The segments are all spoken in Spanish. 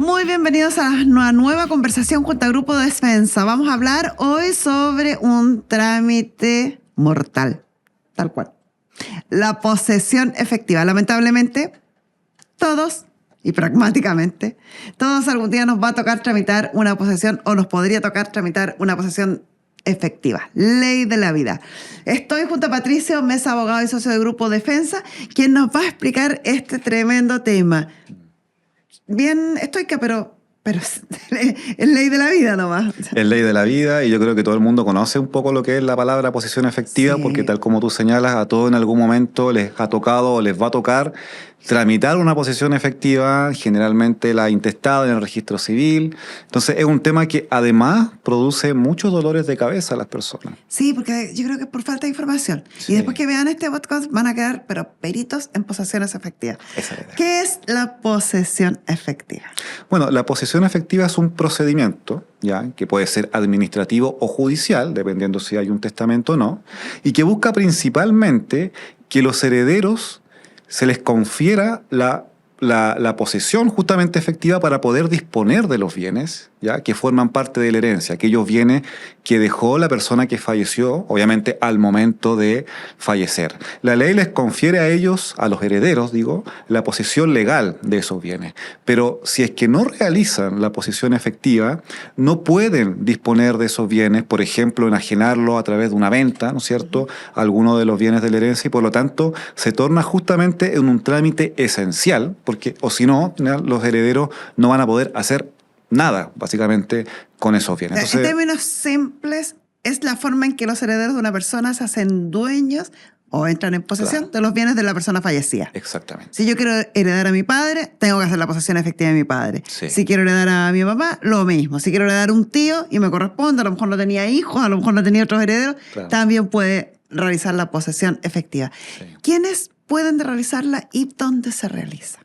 Muy bienvenidos a una nueva conversación junto al Grupo de Defensa. Vamos a hablar hoy sobre un trámite mortal, tal cual. La posesión efectiva. Lamentablemente, todos, y pragmáticamente, todos algún día nos va a tocar tramitar una posesión o nos podría tocar tramitar una posesión efectiva. Ley de la vida. Estoy junto a Patricio Mesa, abogado y socio del Grupo Defensa, quien nos va a explicar este tremendo tema. Bien estoica, pero es ley de la vida nomás. Es ley de la vida y yo creo que todo el mundo conoce un poco lo que es la palabra posesión efectiva, Sí. porque tal como tú señalas, a todos en algún momento les ha tocado o les va a tocar tramitar una posesión efectiva, generalmente la intestada en el registro civil. Entonces es un tema que además produce muchos dolores de cabeza a las personas. Sí, porque yo creo que es por falta de información. Sí. Y después que vean este podcast van a quedar, pero peritos en posesiones efectivas. Esa es la idea. ¿Qué es la posesión efectiva? Bueno, la posesión efectiva es un procedimiento, ¿ya?, que puede ser administrativo o judicial, dependiendo si hay un testamento o no, y que busca principalmente que los herederos se les confiera la posesión justamente efectiva para poder disponer de los bienes, ¿ya?, que forman parte de la herencia, aquellos bienes que dejó la persona que falleció, obviamente al momento de fallecer. La ley les confiere a ellos, a los herederos, digo, la posesión legal de esos bienes. Pero si es que no realizan la posesión efectiva, no pueden disponer de esos bienes, por ejemplo, enajenarlo a través de una venta, ¿no es cierto?, alguno de los bienes de la herencia, y por lo tanto se torna justamente en un trámite esencial, porque o si no, los herederos no van a poder hacer nada, básicamente, con esos bienes. Entonces, En términos simples, es la forma en que los herederos de una persona se hacen dueños o entran en posesión Claro. de los bienes de la persona fallecida. exactamente. Si yo quiero heredar a mi padre, tengo que hacer la posesión efectiva de mi padre. Sí. Si quiero heredar a mi papá, lo mismo. Si quiero heredar a un tío y me corresponde, a lo mejor no tenía hijos, a lo mejor no tenía otros herederos, Claro. también puede realizar la posesión efectiva. Sí. ¿Quiénes pueden realizarla y dónde se realiza?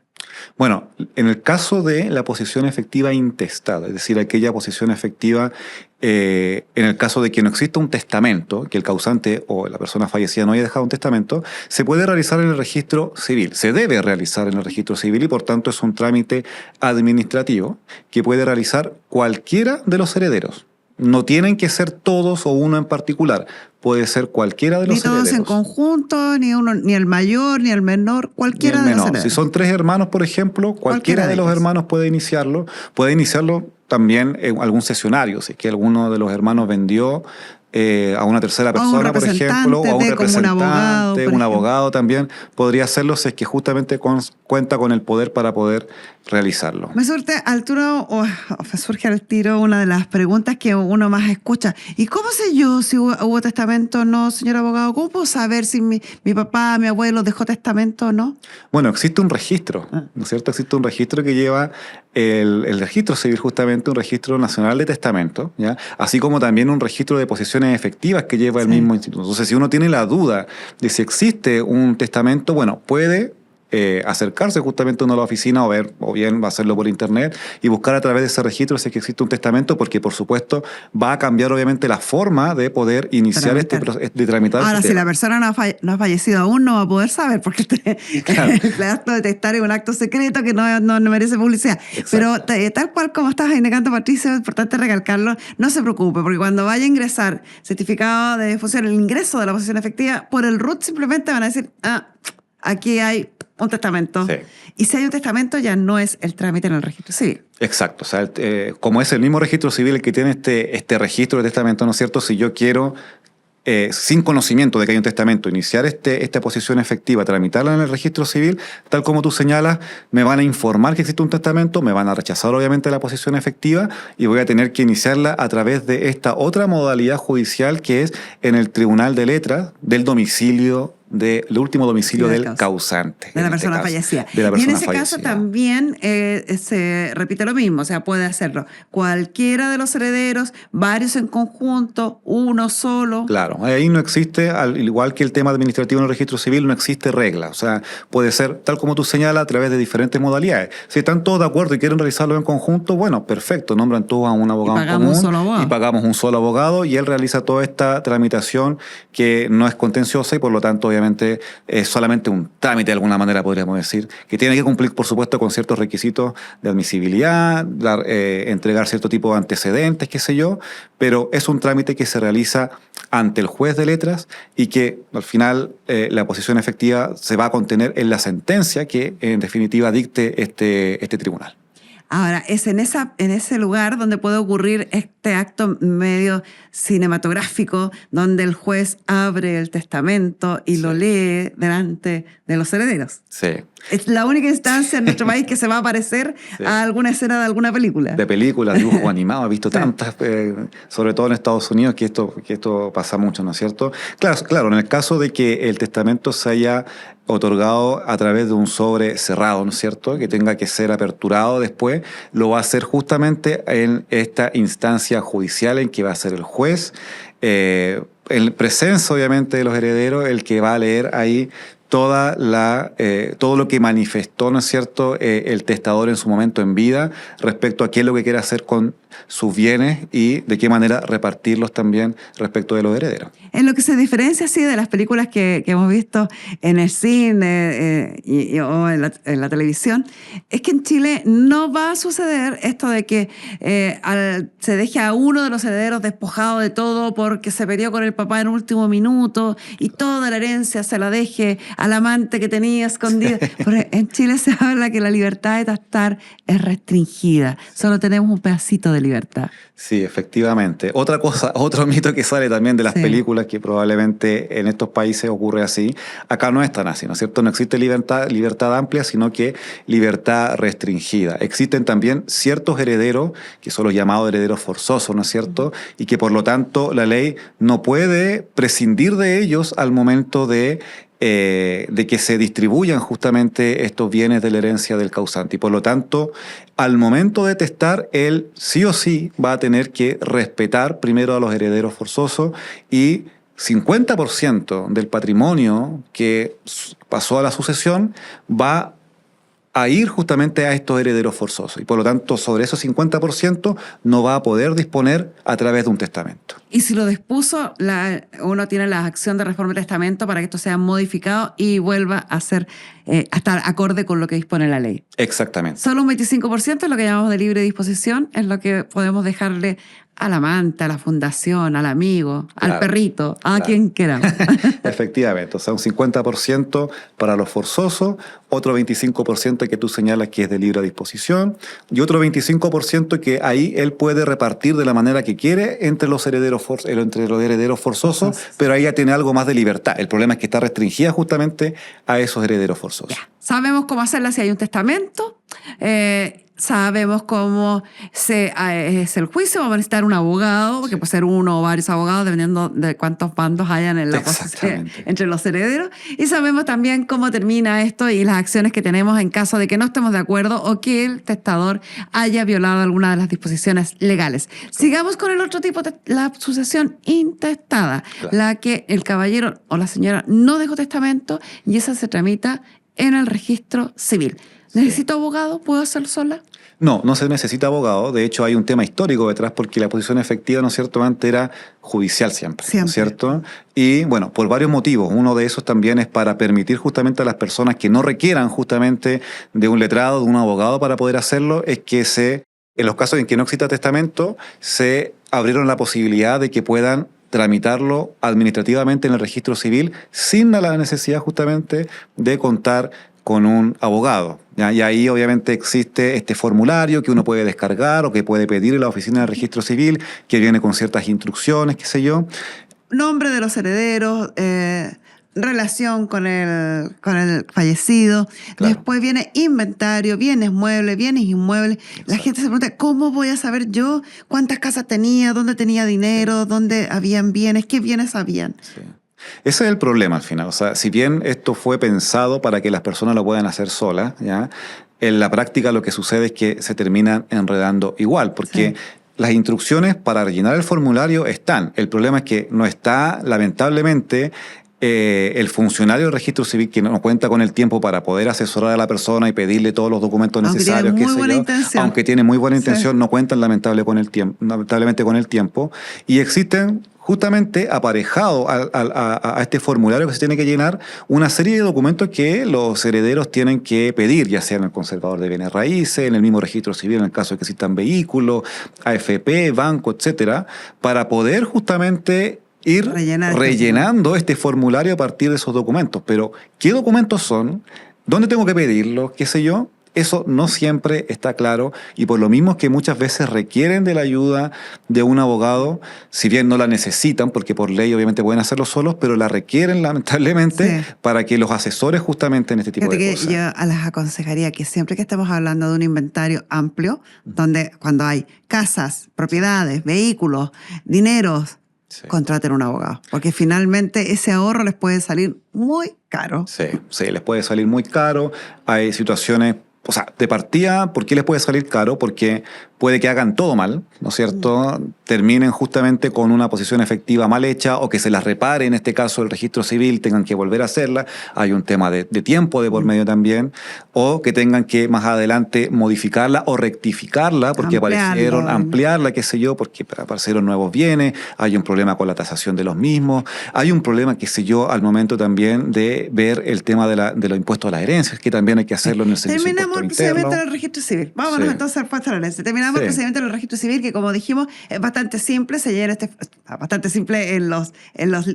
Bueno, en el caso de la posesión efectiva intestada, es decir, aquella posesión efectiva en el caso de que no exista un testamento, que el causante o la persona fallecida no haya dejado un testamento, se puede realizar en el registro civil, se debe realizar en el registro civil y por tanto es un trámite administrativo que puede realizar cualquiera de los herederos. No tienen que ser todos o uno en particular, puede ser cualquiera de los Ni todos herederos. en conjunto, ni uno, ni el mayor, ni el menor, cualquiera Ni el de los menor. herederos. Si son 3 hermanos, por ejemplo, cualquiera de los ellos. hermanos puede iniciarlo. Puede iniciarlo también en algún cesionario, si es que alguno de los hermanos vendió a una tercera persona, por ejemplo, o a un representante, como un abogado, por un ejemplo. abogado también podría hacerlo si es que justamente cuenta con el poder para poder realizarlo. Me surge al tiro una de las preguntas que uno más escucha. ¿Y cómo sé yo si hubo testamento o no, señor abogado? ¿Cómo puedo saber si mi papá, mi abuelo dejó testamento o no? Bueno, existe un registro, ¿no es cierto? Existe un registro que lleva el registro civil, justamente un registro nacional de testamento, ¿ya? Así como también un registro de posesiones efectivas que lleva el mismo instituto. Entonces, si uno tiene la duda de si existe un testamento, bueno, puede acercarse justamente a una de la oficina o bien va a hacerlo por internet y buscar a través de ese registro si es que existe un testamento, porque por supuesto va a cambiar obviamente la forma de poder iniciar de tramitar Ahora, este si tema. la persona no ha fallecido aún, no va a poder saber, porque Claro. el acto de testar es un acto secreto que no merece publicidad. Exacto. Pero tal cual como estás indicando, Patricio, es importante recalcarlo, no se preocupe, porque cuando vaya a ingresar certificado de difusión, el ingreso de la posesión efectiva, por el RUT simplemente van a decir, aquí hay un testamento. Sí. Y si hay un testamento, ya no es el trámite en el registro civil. Exacto, o sea, como es el mismo registro civil el que tiene este registro de testamento, ¿no es cierto? Si yo quiero, sin conocimiento de que hay un testamento, iniciar esta posesión efectiva, tramitarla en el registro civil, tal como tú señalas, me van a informar que existe un testamento, me van a rechazar obviamente la posesión efectiva y voy a tener que iniciarla a través de esta otra modalidad judicial que es en el Tribunal de Letras del domicilio del último domicilio del causante. De la persona fallecida. De la Y en persona ese caso fallecida. también se repite lo mismo, o sea, puede hacerlo cualquiera de los herederos, varios en conjunto, uno solo. Claro, ahí no existe, al igual que el tema administrativo en el registro civil, no existe regla. O sea, puede ser, tal como tú señalas, a través de diferentes modalidades. Si están todos de acuerdo y quieren realizarlo en conjunto, bueno, perfecto, nombran todos a un abogado en común. Un solo abogado. Y pagamos un solo abogado y él realiza toda esta tramitación que no es contenciosa y por lo tanto obviamente es solamente un trámite de alguna manera, podríamos decir, que tiene que cumplir, por supuesto, con ciertos requisitos de admisibilidad, entregar cierto tipo de antecedentes, qué sé yo, pero es un trámite que se realiza ante el juez de letras y que al final la posición efectiva se va a contener en la sentencia que en definitiva dicte este tribunal. Ahora, es en ese lugar donde puede ocurrir este acto medio cinematográfico, donde el juez abre el testamento y lo lee delante de los herederos. Sí. Es la única instancia en nuestro país que se va a parecer a alguna escena de alguna película. De películas, dibujos animados, he visto tantas, sobre todo en Estados Unidos, que esto pasa mucho, ¿no es cierto? Claro, en el caso de que el testamento se haya otorgado a través de un sobre cerrado, ¿no es cierto?, que tenga que ser aperturado después, lo va a hacer justamente en esta instancia judicial en que va a ser el juez, en presencia obviamente de los herederos, el que va a leer ahí todo lo que manifestó, ¿no es cierto?, el testador en su momento en vida respecto a qué es lo que quiere hacer con sus bienes y de qué manera repartirlos también respecto de los herederos. En lo que se diferencia, sí, de las películas que hemos visto en el cine o en la televisión, es que en Chile no va a suceder esto de que se deje a uno de los herederos despojado de todo porque se peleó con el papá en último minuto y toda la herencia se la deje al amante que tenía escondida. Porque en Chile se habla que la libertad de testar es restringida. Solo tenemos un pedacito de libertad. Sí, efectivamente. Otra cosa, otro mito que sale también de las películas, que probablemente en estos países ocurre así, acá no es tan así, ¿no es cierto? No existe libertad amplia, sino que libertad restringida. Existen también ciertos herederos, que son los llamados herederos forzosos, ¿no es cierto? Y que por lo tanto la ley no puede prescindir de ellos al momento de que se distribuyan justamente estos bienes de la herencia del causante. Y por lo tanto, al momento de testar, él sí o sí va a tener que respetar primero a los herederos forzosos y 50% del patrimonio que pasó a la sucesión va a ir justamente a estos herederos forzosos. Y por lo tanto, sobre esos 50% no va a poder disponer a través de un testamento. Y si lo dispuso, uno tiene la acción de reforma del testamento para que esto sea modificado y vuelva a ser hasta acorde con lo que dispone la ley. Exactamente. Solo un 25% es lo que llamamos de libre disposición, es lo que podemos dejarle al amante, a la fundación, al amigo, al perrito, a quien queramos. Efectivamente, o sea, un 50% para los forzosos, otro 25% que tú señalas que es de libre disposición y otro 25% que ahí él puede repartir de la manera que quiere entre los herederos forzosos, pero ahí ya tiene algo más de libertad. El problema es que está restringida justamente a esos herederos forzosos. Ya. Sabemos cómo hacerla si hay un testamento. Sabemos cómo es el juicio. Vamos a necesitar un abogado, que puede ser uno o varios abogados, dependiendo de cuántos bandos hayan en la posesión entre los herederos. Y sabemos también cómo termina esto y las acciones que tenemos en caso de que no estemos de acuerdo o que el testador haya violado alguna de las disposiciones legales. Sigamos con el otro tipo, la sucesión intestada, la que el caballero o la señora no dejó testamento y esa se tramita en el registro civil. ¿Necesito abogado? ¿Puedo hacerlo sola? No se necesita abogado. De hecho, hay un tema histórico detrás porque la posición efectiva, ¿no es cierto?, antes era judicial siempre. ¿No es cierto? Y bueno, por varios motivos. Uno de esos también es para permitir justamente a las personas que no requieran justamente de un letrado, de un abogado para poder hacerlo, es que en los casos en que no exista testamento, se abrieron la posibilidad de que puedan tramitarlo administrativamente en el registro civil sin la necesidad justamente de contar con un abogado. ¿Ya? Y ahí obviamente existe este formulario que uno puede descargar o que puede pedir en la oficina del registro civil, que viene con ciertas instrucciones, qué sé yo. Nombre de los herederos, relación con el fallecido. Claro. Después viene inventario, bienes muebles, bienes inmuebles. Exacto. La gente se pregunta, ¿cómo voy a saber yo cuántas casas tenía, dónde tenía dinero, dónde habían bienes, qué bienes habían? Sí. Ese es el problema al final. O sea, si bien esto fue pensado para que las personas lo puedan hacer solas, ¿ya? En la práctica lo que sucede es que se terminan enredando igual, porque las instrucciones para rellenar el formulario están. El problema es que no está, lamentablemente, el funcionario del registro civil que no cuenta con el tiempo para poder asesorar a la persona y pedirle todos los documentos necesarios, aunque tiene muy buena intención, no cuentan lamentablemente con el tiempo. Y existen justamente aparejado a este formulario que se tiene que llenar una serie de documentos que los herederos tienen que pedir, ya sea en el conservador de bienes raíces, en el mismo registro civil en el caso de que existan vehículos, AFP, banco, etcétera, para poder justamente ir rellenando este formulario a partir de esos documentos. Pero, ¿qué documentos son? ¿Dónde tengo que pedirlos? ¿Qué sé yo? Eso no siempre está claro y por lo mismo es que muchas veces requieren de la ayuda de un abogado, si bien no la necesitan, porque por ley obviamente pueden hacerlo solos, pero la requieren lamentablemente para que los asesores justamente en este tipo de cosas. Yo les aconsejaría que siempre que estemos hablando de un inventario amplio, donde cuando hay casas, propiedades, vehículos, dineros, contraten un abogado, porque finalmente ese ahorro les puede salir muy caro. Sí, les puede salir muy caro. Hay situaciones, o sea, de partida, ¿por qué les puede salir caro? Porque puede que hagan todo mal, ¿no es cierto? Terminen justamente con una posición efectiva mal hecha o que se las repare, en este caso el registro civil, tengan que volver a hacerla. Hay un tema de tiempo de por medio también. O que tengan que más adelante modificarla o rectificarla porque ampliarla, qué sé yo, porque aparecieron nuevos bienes. Hay un problema con la tasación de los mismos. Hay un problema, qué sé yo, al momento también de ver el tema de los impuestos a las herencias, que también hay que hacerlo en el servicio de impuesto interno. Terminamos el procedimiento del registro civil. Vámonos entonces al impuesto a la herencia. Terminamos el procedimiento del registro civil, que como dijimos, es bastante simple, se llena bastante simple en las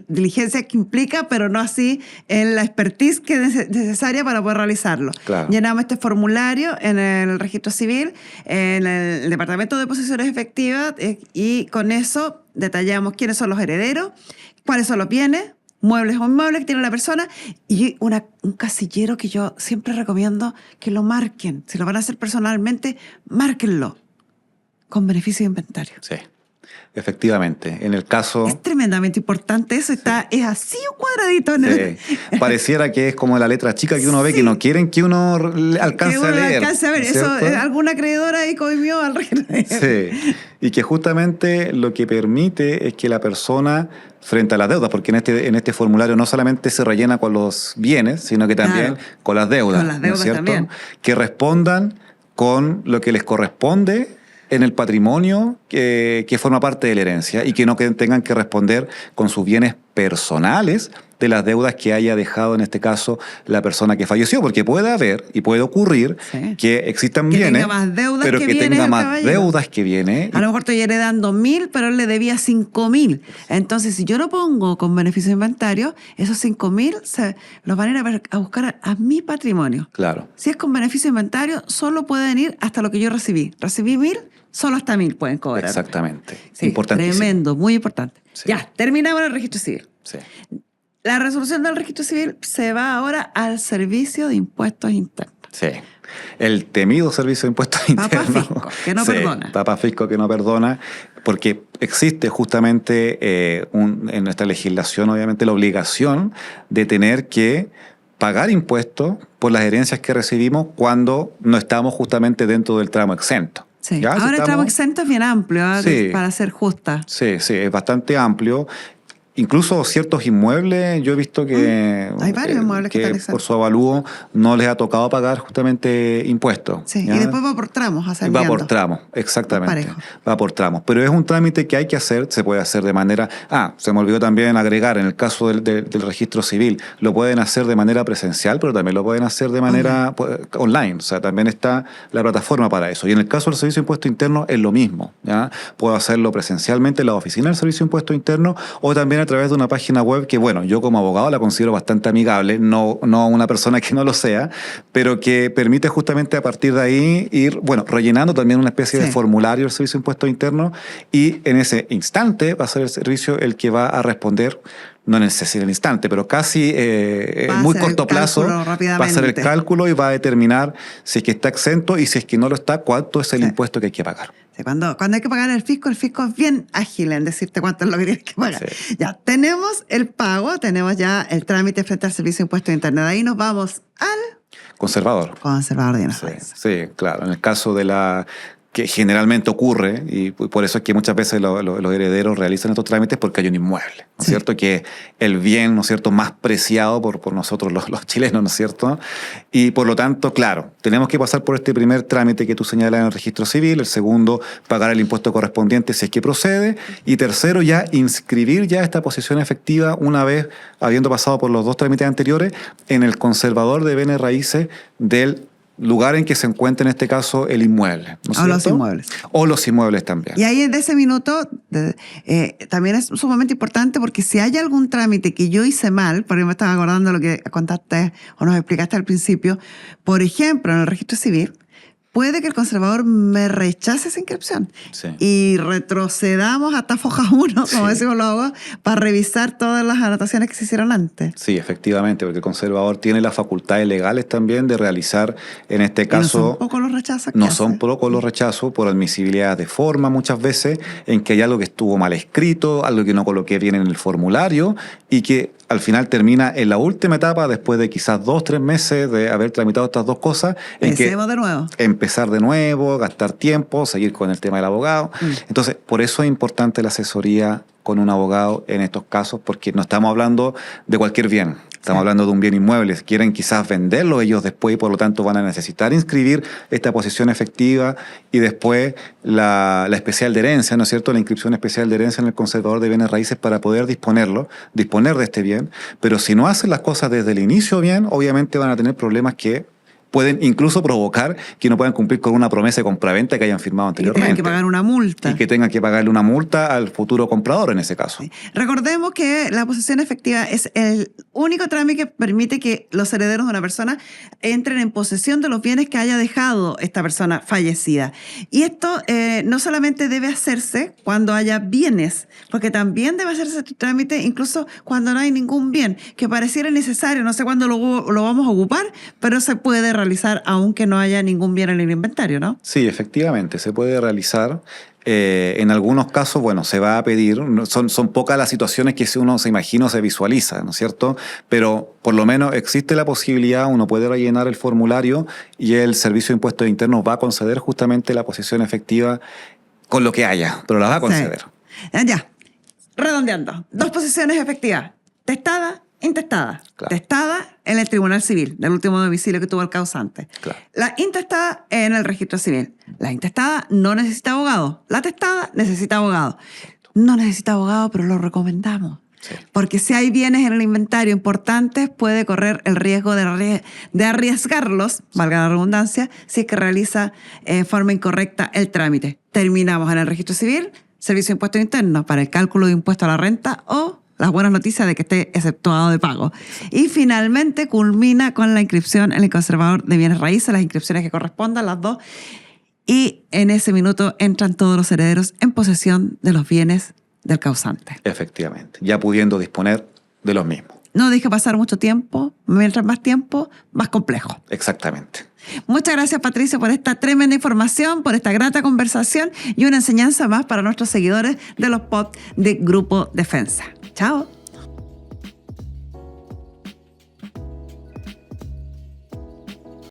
diligencias que implica, pero no así en la expertise que es necesaria para poder realizarlo. Claro. Llenamos este formulario en el registro civil, en el Departamento de Posesiones Efectivas, y con eso detallamos quiénes son los herederos, cuáles son los bienes, muebles o inmuebles que tiene la persona, y un casillero que yo siempre recomiendo que lo marquen. Si lo van a hacer personalmente, márquenlo con beneficio de inventario. Sí, efectivamente. En el caso... Es tremendamente importante eso. Es así un cuadradito en el... Pareciera que es como la letra chica que uno ve, que no quieren que uno alcance a leer. Eso, alguna acreedora ahí coimió al registro. Sí, y que justamente lo que permite es que la persona, frente a las deudas, porque en este formulario no solamente se rellena con los bienes, sino que también con las deudas. Con las deudas, ¿no es cierto? También. Que respondan con lo que les corresponde en el patrimonio que forma parte de la herencia y que no tengan que responder con sus bienes personales de las deudas que haya dejado, en este caso, la persona que falleció, porque puede haber y puede ocurrir que existan bienes, pero que tenga más deudas que viene. A lo mejor estoy heredando 1.000, pero él le debía 5.000. Entonces, si yo lo pongo con beneficio de inventario, esos 5.000 los van a ir a buscar a mi patrimonio. Claro. Si es con beneficio de inventario, solo pueden ir hasta lo que yo recibí. Recibí 1.000, solo hasta 1.000 pueden cobrar. Exactamente. Sí, importantísimo. Tremendo, muy importante. Sí. Ya, terminamos el registro civil. Sí. La resolución del registro civil se va ahora al servicio de impuestos internos. Sí. El temido servicio de impuestos internos. Papá Fisco, que no perdona. Papá Fisco, que no perdona, porque existe justamente en nuestra legislación, obviamente, la obligación de tener que pagar impuestos por las herencias que recibimos cuando no estamos justamente dentro del tramo exento. Sí. Ahora el tramo exento es bien amplio, para ser justa. Sí, es bastante amplio. Incluso ciertos inmuebles, yo he visto que, hay varios inmuebles que por su avalúo no les ha tocado pagar justamente impuestos. Sí, ¿ya? Y después va por tramos. Va por tramos, exactamente. Va por tramos. Pero es un trámite que hay que hacer, se puede hacer de manera... se me olvidó también agregar, en el caso del registro civil, lo pueden hacer de manera presencial, pero también lo pueden hacer de manera online. O sea, también está la plataforma para eso. Y en el caso del Servicio de Impuesto Interno es lo mismo, ¿ya? Puedo hacerlo presencialmente en la oficina del Servicio de Impuesto Interno o también a través de una página web que, bueno, yo como abogado la considero bastante amigable, no una persona que no lo sea, pero que permite justamente a partir de ahí ir, rellenando también una especie de formulario del Servicio de Impuestos Internos y en ese instante va a ser el servicio el que va a responder, no en el instante, pero casi en muy corto plazo va a hacer el cálculo y va a determinar si es que está exento y si es que no lo está, cuánto es el impuesto que hay que pagar. Sí, cuando hay que pagar el fisco es bien ágil en decirte cuánto es lo que tienes que pagar. Sí. Ya tenemos el pago, tenemos ya el trámite frente al Servicio de Impuestos Internos. De ahí nos vamos al... Conservador. Conservador de Sí, claro. En el caso de la que generalmente ocurre, y por eso es que muchas veces los herederos realizan estos trámites porque hay un inmueble, ¿no es cierto? Que el bien, ¿no es cierto?, más preciado por nosotros los chilenos, ¿no es cierto? Y por lo tanto, claro, tenemos que pasar por este primer trámite que tú señalas en el registro civil, el segundo, pagar el impuesto correspondiente si es que procede, y tercero, ya inscribir ya esta posesión efectiva una vez habiendo pasado por los 2 trámites anteriores en el conservador de bienes raíces del lugar en que se encuentra en este caso el inmueble, ¿no es O los cierto? inmuebles. O los inmuebles también. Y ahí en ese minuto también es sumamente importante porque si hay algún trámite que yo hice mal, porque me estaba acordando de lo que contaste o nos explicaste al principio, por ejemplo, en el registro civil, puede que el conservador me rechace esa inscripción Sí. y retrocedamos hasta foja 1, como Sí. decimos los abogados, para revisar todas las anotaciones que se hicieron antes. Sí, efectivamente, porque el conservador tiene las facultades legales también de realizar, en este Y no caso, son pocos los rechazos que no hace. son pocos los rechazos por admisibilidad de forma muchas veces, en que hay algo que estuvo mal escrito, algo que no coloqué bien en el formulario y que al final termina en la última etapa, después de quizás 2 o 3 meses de haber tramitado estas 2 cosas, en que Empecemos de nuevo. empezar de nuevo, gastar tiempo, seguir con el tema del abogado. Entonces, por eso es importante la asesoría con un abogado en estos casos, porque no estamos hablando de cualquier bien. Estamos hablando de un bien inmueble. Quieren quizás venderlo ellos después y por lo tanto van a necesitar inscribir esta posesión efectiva y después la especial de herencia, ¿no es cierto? La inscripción especial de herencia en el conservador de bienes raíces para poder disponer de este bien. Pero si no hacen las cosas desde el inicio bien, obviamente van a tener problemas que pueden incluso provocar que no puedan cumplir con una promesa de compraventa que hayan firmado Y que anteriormente. tengan que pagar una multa. Y que tengan que pagarle una multa al futuro comprador en ese caso. Recordemos que la posesión efectiva es el único trámite que permite que los herederos de una persona entren en posesión de los bienes que haya dejado esta persona fallecida. Y esto no solamente debe hacerse cuando haya bienes, porque también debe hacerse este trámite incluso cuando no hay ningún bien, que pareciera necesario, no sé cuándo lo vamos a ocupar, pero se puede realizar aunque no haya ningún bien en el inventario, ¿no? Sí, efectivamente, se puede realizar. En algunos casos, bueno, se va a pedir, son pocas las situaciones que uno se imagina o se visualiza, ¿no es cierto? Pero por lo menos existe la posibilidad, uno puede rellenar el formulario y el Servicio de Impuestos Internos va a conceder justamente la posesión efectiva con lo que haya, pero la va a conceder. Sí. Ya, redondeando. 2 posesiones efectivas, testada, intestada. Claro. Testada en el Tribunal Civil, del último domicilio que tuvo el causante. Claro. La intestada en el registro civil. La intestada no necesita abogado. La testada necesita abogado. No necesita abogado, pero lo recomendamos. Sí. Porque si hay bienes en el inventario importantes, puede correr el riesgo de arriesgarlos, valga la redundancia, si es que realiza en forma incorrecta el trámite. Terminamos en el registro civil, Servicio de Impuestos Internos para el cálculo de impuesto a la renta o las buenas noticias de que esté exceptuado de pago. Y finalmente culmina con la inscripción en el conservador de bienes raíces, las inscripciones que correspondan, las 2. Y en ese minuto entran todos los herederos en posesión de los bienes del causante. Efectivamente, ya pudiendo disponer de los mismos. No deje pasar mucho tiempo, mientras más tiempo, más complejo. Exactamente. Muchas gracias, Patricio, por esta tremenda información, por esta grata conversación y una enseñanza más para nuestros seguidores de los POD de Grupo Defensa. Chao.